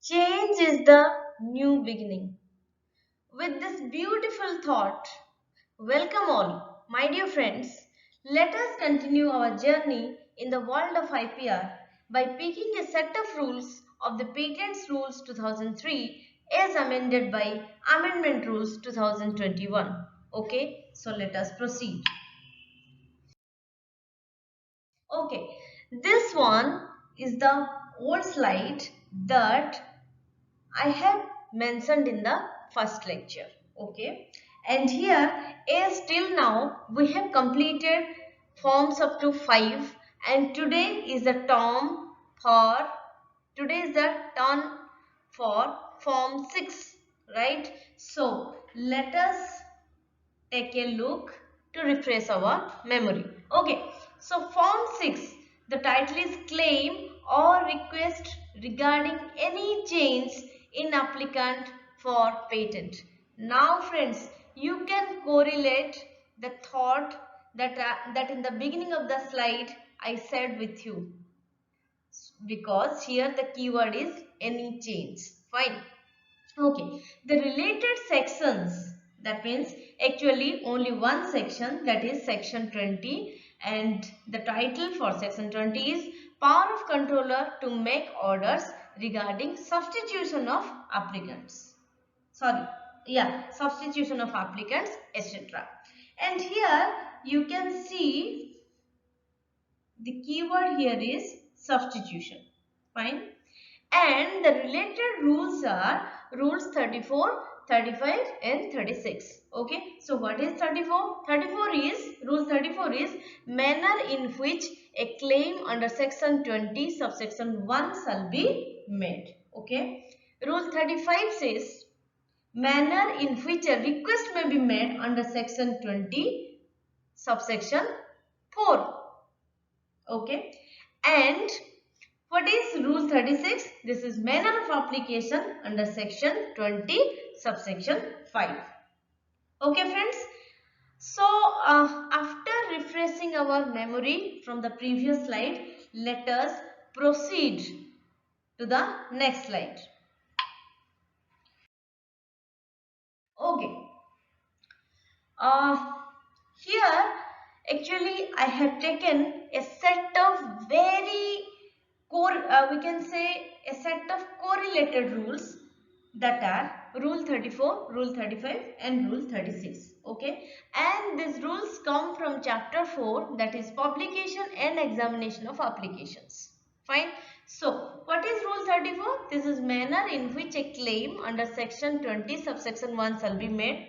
Change is the new beginning. With this beautiful thought, welcome all, my dear friends. Let us continue our journey in the world of IPR by picking a set of rules of the Patents Rules 2003 as amended by Amendment Rules 2021. Okay, so let us proceed. Okay, this one is the old slide that I have mentioned in the first lecture. Okay, and here as till now we have completed forms up to 5, and today is the turn for form 6, right? So let us take a look to refresh our memory. Okay, so form 6, the title is claim or request regarding any change in applicant for patent. Now friends, you can correlate the thought that in the beginning of the slide I said with you, because here the keyword is any change. Fine. Okay, the related sections, that means actually only one section, that is section 20, and the title for section 20 is power of controller to make orders regarding substitution of applicants. Sorry, yeah, substitution of applicants, etc. And here you can see the keyword here is substitution. Fine. And the related rules are rules 34, 35 and 36. Okay, so what is 34? 34 is, rule 34 is manner in which a claim under section 20 subsection 1 shall be made. Okay, rule 35 says manner in which a request may be made under section 20 subsection 4. Okay, and what is rule 36? This is manner of application under section 20 subsection 5. Okay friends. So after refreshing our memory from the previous slide, let us proceed to the next slide. Okay. Uh, Here actually I have taken a set of very we can say a set of correlated rules, that are rule 34, rule 35 and rule 36. Okay, and these rules come from chapter 4, that is publication and examination of applications. Fine. So what is rule 34? This is manner in which a claim under section 20 subsection 1 shall be made.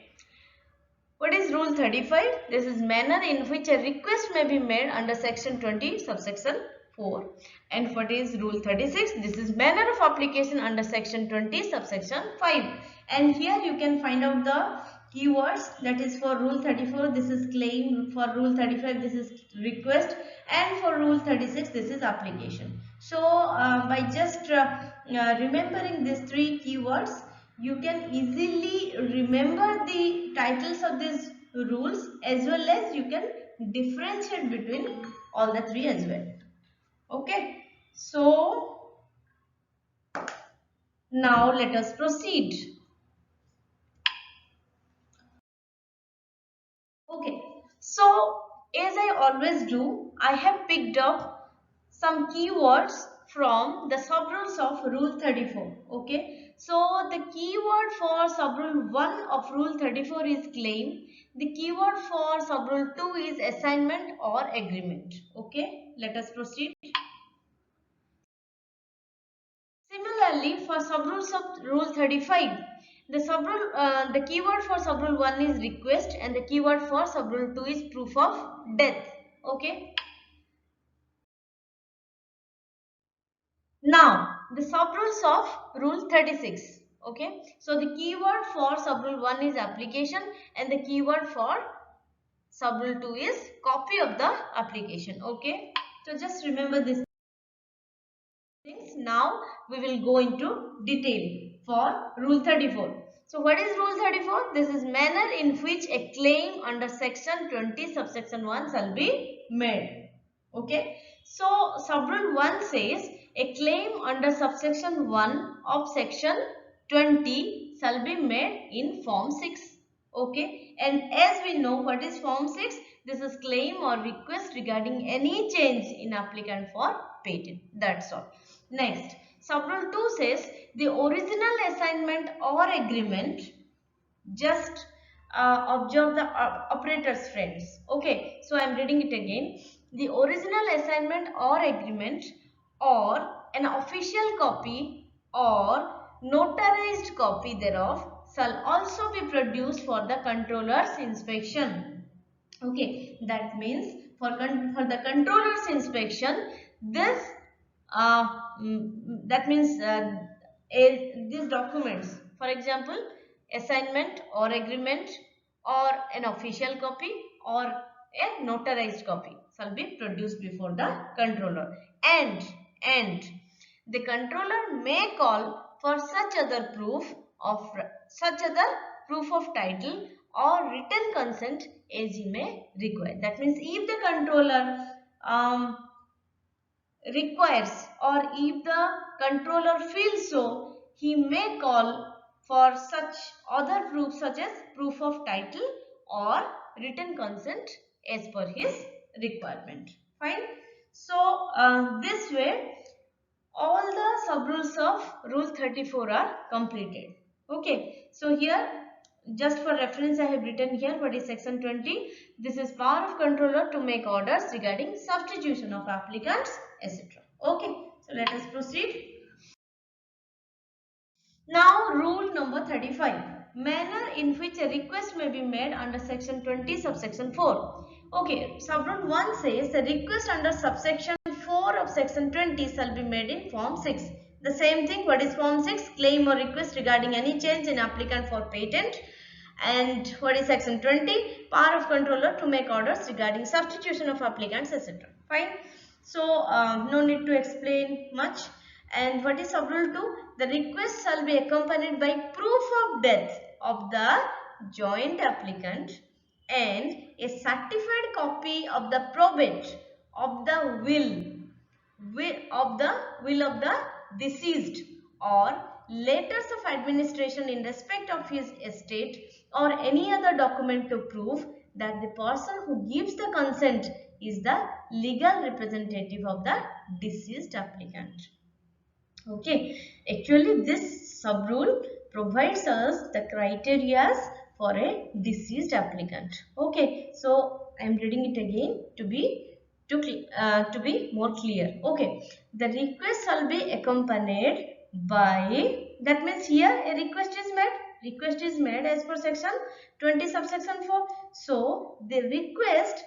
What is rule 35? This is manner in which a request may be made under section 20 subsection 4. And what is rule 36? This is manner of application under section 20 subsection 5. And here you can find out the keywords, that is for rule 34 this is claim, for rule 35 this is request, and for rule 36 this is application. So by just remembering these three keywords, you can easily remember the titles of these rules, as well as you can differentiate between all the three as well. Okay, so now let us proceed. Okay, so as I always do, I have picked up some keywords from the subrules of rule 34. Okay, so the keyword for subrule 1 of rule 34 is claim. The keyword for subrule 2 is assignment or agreement. Okay, let us proceed. Similarly, for subrules of rule 35, the keyword for subrule 1 is request, and the keyword for subrule 2 is proof of death. Okay. Now, the subrules of rule 36. Okay. So, the keyword for subrule 1 is application, and the keyword for subrule 2 is copy of the application. Okay. So, just remember this things. Now we will go into detail for rule 34. So what is rule 34? This is manner in which a claim under section 20 subsection 1 shall be made. Okay. So subrule 1 says a claim under subsection 1 of section 20 shall be made in form 6. Okay, and as we know what is form 6, this is claim or request regarding any change in applicant for patent. That's all. Next, subrule 2 says the original assignment or agreement. Just observe the operators, friends. Okay, so I am reading it again. The original assignment or agreement or an official copy or notarized copy thereof shall also be produced for the controller's inspection. Okay, that means for the controller's inspection, this uh, that means these documents, for example, assignment or agreement or an official copy or a notarized copy shall be produced before the controller, and the controller may call for such other proof of title or written consent as he may require. That means if the controller requires or if the controller feels so, he may call for such other proofs such as proof of title or written consent as per his requirement. Fine. So this way all the subrules of rule 34 are completed. Okay, so here just for reference I have written here what is section 20. This is power of controller to make orders regarding substitution of applicants, etc. Okay, so let us proceed. Now rule number 35, manner in which a request may be made under section 20 subsection 4. Okay, subrule 1 says the request under subsection 4 of section 20 shall be made in form 6. The same thing, what is form 6? Claim or request regarding any change in applicant for patent. And what is section 20? Power of controller to make orders regarding substitution of applicants, etc. Fine. So no need to explain much. And what is subrule 2? The request shall be accompanied by proof of death of the joint applicant and a certified copy of the probate of the will of the deceased or letters of administration in respect of his estate or any other document to prove that the person who gives the consent is the legal representative of the deceased applicant. Okay, actually this subrule provides us the criteria for a deceased applicant. Okay, so I am reading it again to be more clear. Okay, the request shall be accompanied by, that means here a request is made. Request is made as per section 20 subsection 4. So the request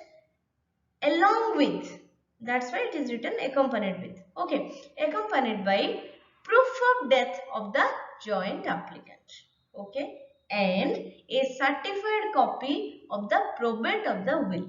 along with, that's why it is written accompanied with. Okay, accompanied by proof of death of the joint applicant. Okay, and a certified copy of the probate of the will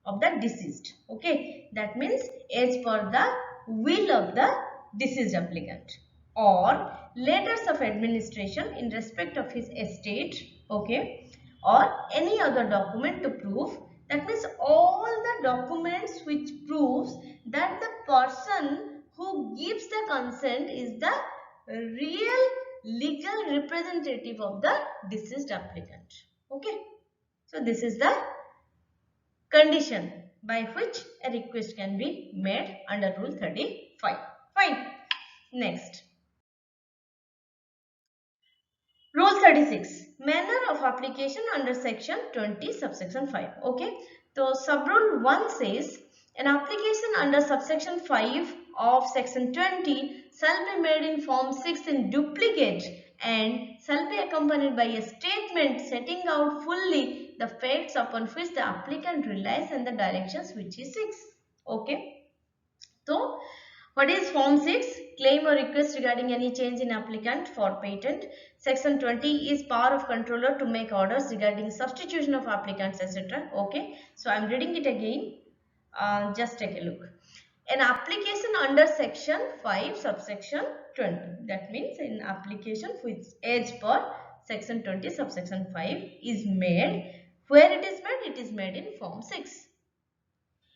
of the deceased. Okay, that means as per the will of the deceased applicant or letters of administration in respect of his estate. Okay, or any other document to prove, that means all the documents which proves that the person who gives the consent is the real legal representative of the deceased applicant. Okay, so this is the condition by which a request can be made under rule 35. Fine. Next. Rule 36. Manner of application under section 20 subsection 5. Okay. So subrule 1 says an application under subsection 5 of section 20 shall be made in form 6 in duplicate and shall be accompanied by a statement setting out fully the facts upon which the applicant relies and the directions which he seeks. Okay. So, what is form 6? Claim or request regarding any change in applicant for patent. Section 20 is power of controller to make orders regarding substitution of applicants, etc. Okay. So, I am reading it again. Just take a look. An application under section 5 subsection 20. That means an application which as per section 20 subsection 5 is made. Where it is made? It is made in form 6.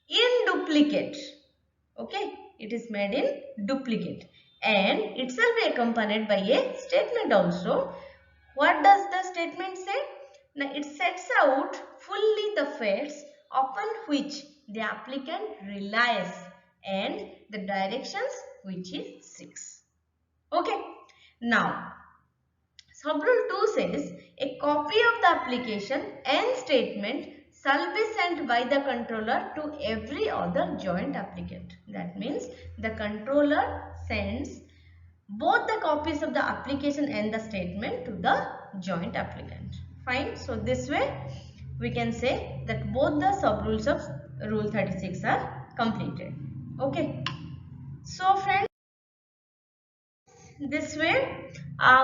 In duplicate. Okay. it is made in duplicate and it shall be accompanied by a statement also. What does the statement say? Now it sets out fully the facts upon which the applicant relies and the directions which is 6. Okay. Now subrule 2 says a copy of the application and statement shall be sent by the controller to every other joint applicant. That means the controller sends both the copies of the application and the statement to the joint applicant. Fine. So this way we can say that both the sub rules of rule 36 are completed. Okay. So friends, this way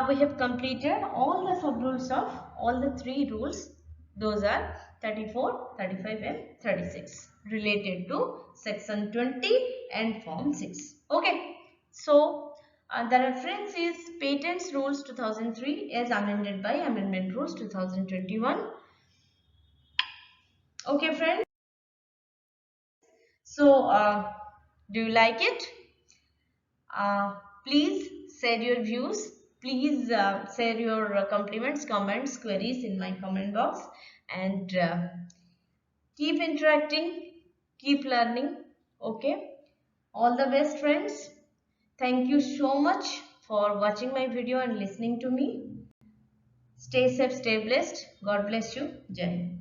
we have completed all the sub rules of all the 3 rules. Those are 34, 35 and 36 related to section 20 and form 6. Okay. So the reference is Patents Rules 2003 as amended by Amendment Rules 2021. Okay friends. So do you like it? Please share your views. Please share your compliments, comments, queries in my comment box and keep interacting, keep learning. Okay. All the best friends. Thank you so much for watching my video and listening to me. Stay safe, stay blessed. God bless you. Jai Hind.